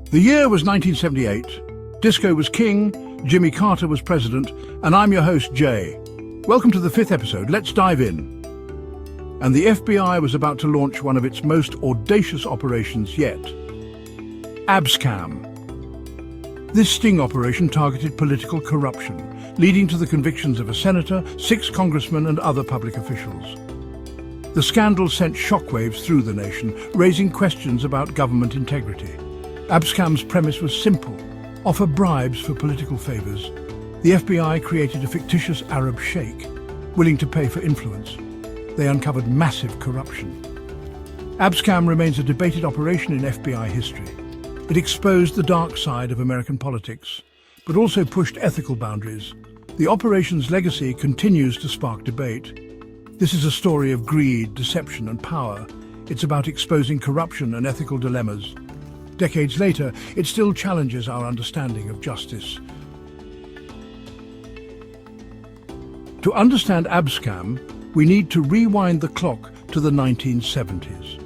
The year was 1978. Disco was king, Jimmy Carter was president, and I'm your host, Jay. Welcome to the 5th episode. Let's dive in. And the FBI was about to launch one of its most audacious operations yet. ABSCAM. This sting operation targeted political corruption, leading to the convictions of a senator, 6 congressmen, and other public officials. The scandal sent shockwaves through the nation, raising questions about government integrity. ABSCAM's premise was simple: offer bribes for political favors. The FBI created a fictitious Arab sheikh, willing to pay for influence. They uncovered massive corruption. ABSCAM remains a debated operation in FBI history. It exposed the dark side of American politics, but also pushed ethical boundaries. The operation's legacy continues to spark debate. This is a story of greed, deception, and power. It's about exposing corruption and ethical dilemmas. Decades later, it still challenges our understanding of justice. To understand ABSCAM, we need to rewind the clock to the 1970s.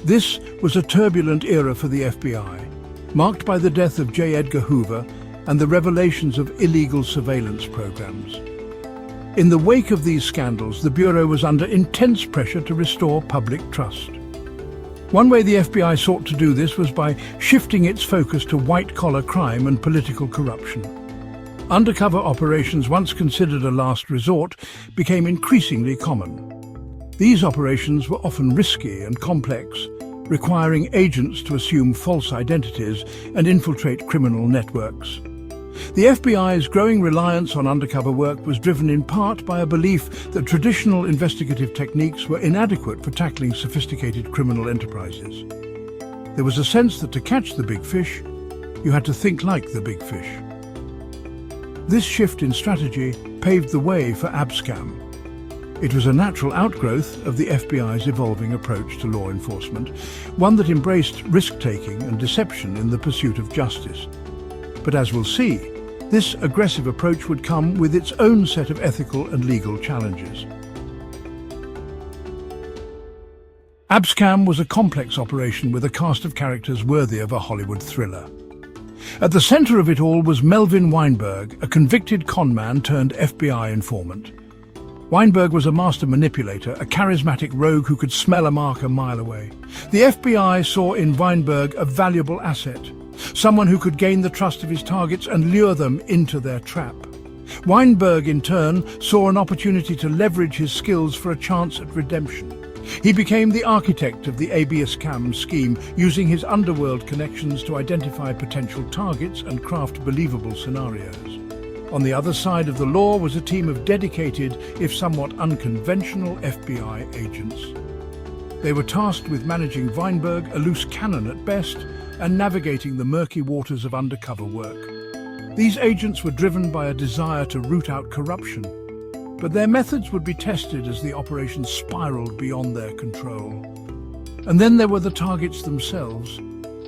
This was a turbulent era for the FBI, marked by the death of J. Edgar Hoover and the revelations of illegal surveillance programs. In the wake of these scandals, the Bureau was under intense pressure to restore public trust. One way the FBI sought to do this was by shifting its focus to white-collar crime and political corruption. Undercover operations, once considered a last resort, became increasingly common. These operations were often risky and complex, requiring agents to assume false identities and infiltrate criminal networks. The FBI's growing reliance on undercover work was driven in part by a belief that traditional investigative techniques were inadequate for tackling sophisticated criminal enterprises. There was a sense that to catch the big fish, you had to think like the big fish. This shift in strategy paved the way for ABSCAM. It was a natural outgrowth of the FBI's evolving approach to law enforcement, one that embraced risk-taking and deception in the pursuit of justice. But as we'll see, this aggressive approach would come with its own set of ethical and legal challenges. ABSCAM was a complex operation with a cast of characters worthy of a Hollywood thriller. At the center of it all was Melvin Weinberg, a convicted conman turned FBI informant. Weinberg was a master manipulator, a charismatic rogue who could smell a mark a mile away. The FBI saw in Weinberg a valuable asset, someone who could gain the trust of his targets and lure them into their trap. Weinberg, in turn, saw an opportunity to leverage his skills for a chance at redemption. He became the architect of the ABSCAM scheme, using his underworld connections to identify potential targets and craft believable scenarios. On the other side of the law was a team of dedicated, if somewhat unconventional, FBI agents. They were tasked with managing Weinberg, a loose cannon at best, and navigating the murky waters of undercover work. These agents were driven by a desire to root out corruption, but their methods would be tested as the operation spiraled beyond their control. And then there were the targets themselves,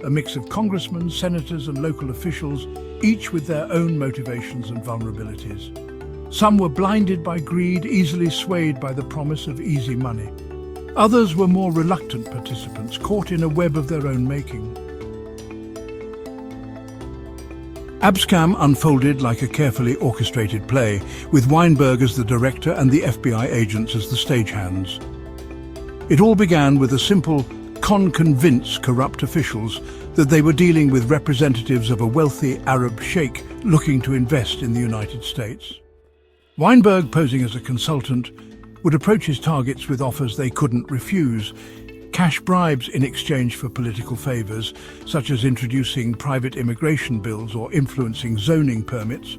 a mix of congressmen, senators, and local officials, each with their own motivations and vulnerabilities. Some were blinded by greed, easily swayed by the promise of easy money. Others were more reluctant participants, caught in a web of their own making. ABSCAM unfolded like a carefully orchestrated play, with Weinberg as the director and the FBI agents as the stagehands. It all began with a simple convince corrupt officials that they were dealing with representatives of a wealthy Arab sheikh looking to invest in the United States. Weinberg, posing as a consultant, would approach his targets with offers they couldn't refuse, cash bribes in exchange for political favors, such as introducing private immigration bills or influencing zoning permits.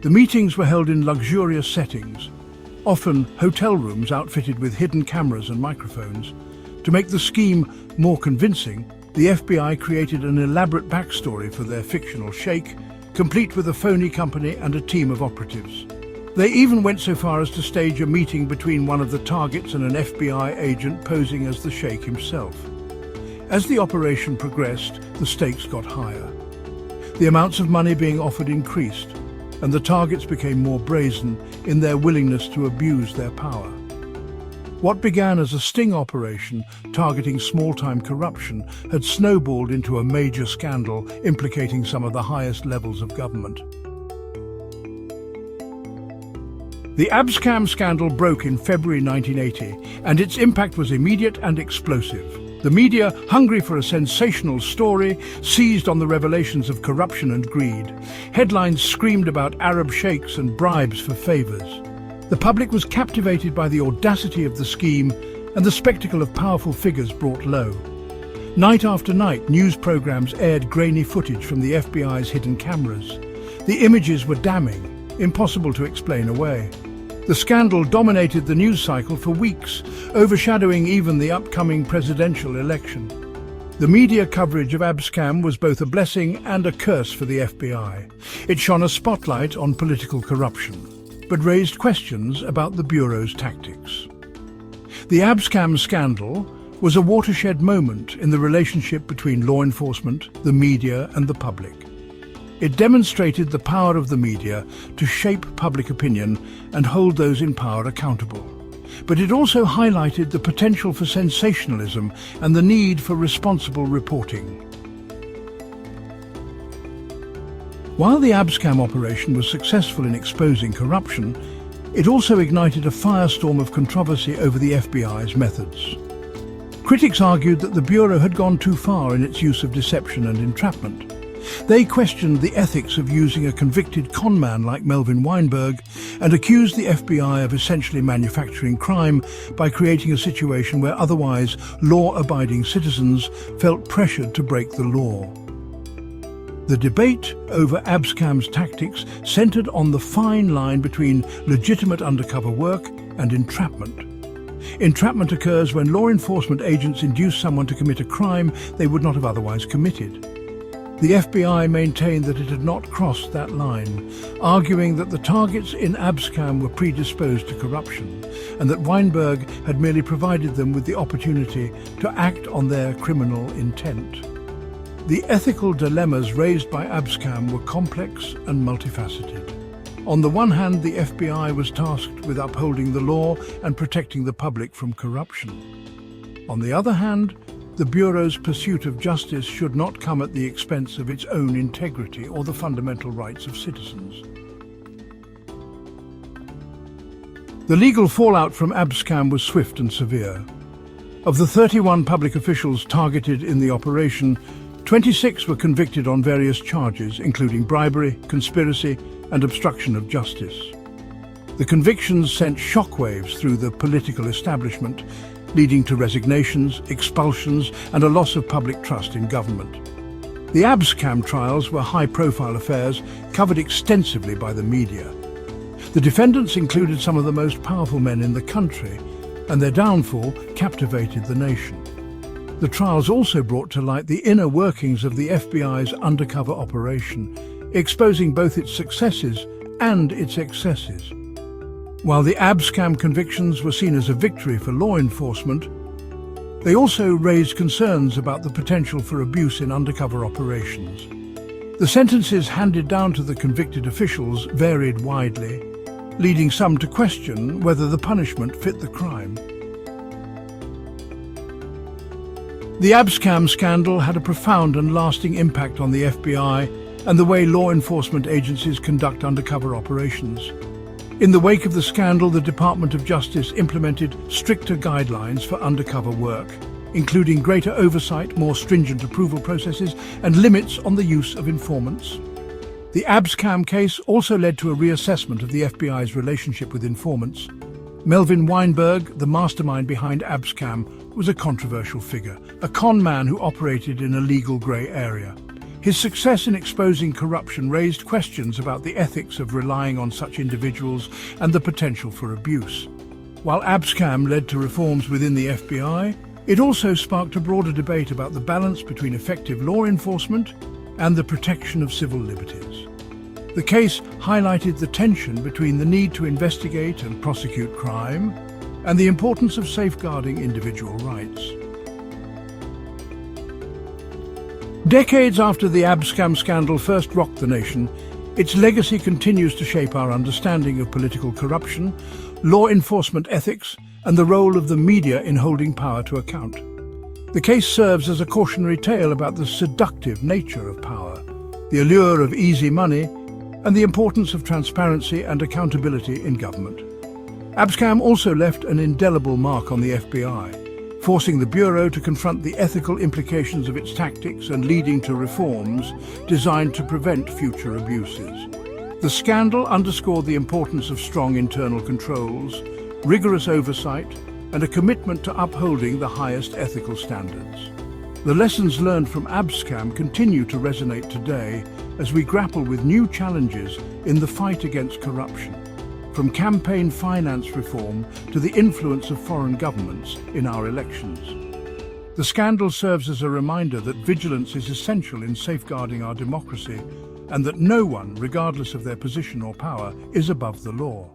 The meetings were held in luxurious settings, often hotel rooms outfitted with hidden cameras and microphones. To make the scheme more convincing, the FBI created an elaborate backstory for their fictional sheikh, complete with a phony company and a team of operatives. They even went so far as to stage a meeting between one of the targets and an FBI agent posing as the sheikh himself. As the operation progressed, the stakes got higher. The amounts of money being offered increased, and the targets became more brazen in their willingness to abuse their power. What began as a sting operation targeting small-time corruption had snowballed into a major scandal implicating some of the highest levels of government. The ABSCAM scandal broke in February 1980, and its impact was immediate and explosive. The media, hungry for a sensational story, seized on the revelations of corruption and greed. Headlines screamed about Arab sheikhs and bribes for favors. The public was captivated by the audacity of the scheme and the spectacle of powerful figures brought low. Night after night, news programs aired grainy footage from the FBI's hidden cameras. The images were damning, impossible to explain away. The scandal dominated the news cycle for weeks, overshadowing even the upcoming presidential election. The media coverage of ABSCAM was both a blessing and a curse for the FBI. It shone a spotlight on political corruption, but raised questions about the Bureau's tactics. The ABSCAM scandal was a watershed moment in the relationship between law enforcement, the media, and the public. It demonstrated the power of the media to shape public opinion and hold those in power accountable. But it also highlighted the potential for sensationalism and the need for responsible reporting. While the ABSCAM operation was successful in exposing corruption, it also ignited a firestorm of controversy over the FBI's methods. Critics argued that the Bureau had gone too far in its use of deception and entrapment. They questioned the ethics of using a convicted conman like Melvin Weinberg and accused the FBI of essentially manufacturing crime by creating a situation where otherwise law-abiding citizens felt pressured to break the law. The debate over ABSCAM's tactics centered on the fine line between legitimate undercover work and entrapment. Entrapment occurs when law enforcement agents induce someone to commit a crime they would not have otherwise committed. The FBI maintained that it had not crossed that line, arguing that the targets in ABSCAM were predisposed to corruption and that Weinberg had merely provided them with the opportunity to act on their criminal intent. The ethical dilemmas raised by ABSCAM were complex and multifaceted. On the one hand, the FBI was tasked with upholding the law and protecting the public from corruption. On the other hand, the Bureau's pursuit of justice should not come at the expense of its own integrity or the fundamental rights of citizens. The legal fallout from ABSCAM was swift and severe. Of the 31 public officials targeted in the operation, 26 were convicted on various charges, including bribery, conspiracy, and obstruction of justice. The convictions sent shockwaves through the political establishment, leading to resignations, expulsions, and a loss of public trust in government. The ABSCAM trials were high-profile affairs covered extensively by the media. The defendants included some of the most powerful men in the country, and their downfall captivated the nation. The trials also brought to light the inner workings of the FBI's undercover operation, exposing both its successes and its excesses. While the ABSCAM convictions were seen as a victory for law enforcement, they also raised concerns about the potential for abuse in undercover operations. The sentences handed down to the convicted officials varied widely, leading some to question whether the punishment fit the crime. The ABSCAM scandal had a profound and lasting impact on the FBI and the way law enforcement agencies conduct undercover operations. In the wake of the scandal, the Department of Justice implemented stricter guidelines for undercover work, including greater oversight, more stringent approval processes, and limits on the use of informants. The ABSCAM case also led to a reassessment of the FBI's relationship with informants. Melvin Weinberg, the mastermind behind ABSCAM, was a controversial figure, a con man who operated in a legal grey area. His success in exposing corruption raised questions about the ethics of relying on such individuals and the potential for abuse. While ABSCAM led to reforms within the FBI, it also sparked a broader debate about the balance between effective law enforcement and the protection of civil liberties. The case highlighted the tension between the need to investigate and prosecute crime and the importance of safeguarding individual rights. Decades after the ABSCAM scandal first rocked the nation, its legacy continues to shape our understanding of political corruption, law enforcement ethics, and the role of the media in holding power to account. The case serves as a cautionary tale about the seductive nature of power, the allure of easy money, and the importance of transparency and accountability in government. ABSCAM also left an indelible mark on the FBI, forcing the Bureau to confront the ethical implications of its tactics and leading to reforms designed to prevent future abuses. The scandal underscored the importance of strong internal controls, rigorous oversight, and a commitment to upholding the highest ethical standards. The lessons learned from ABSCAM continue to resonate today as we grapple with new challenges in the fight against corruption, from campaign finance reform to the influence of foreign governments in our elections. The scandal serves as a reminder that vigilance is essential in safeguarding our democracy and that no one, regardless of their position or power, is above the law.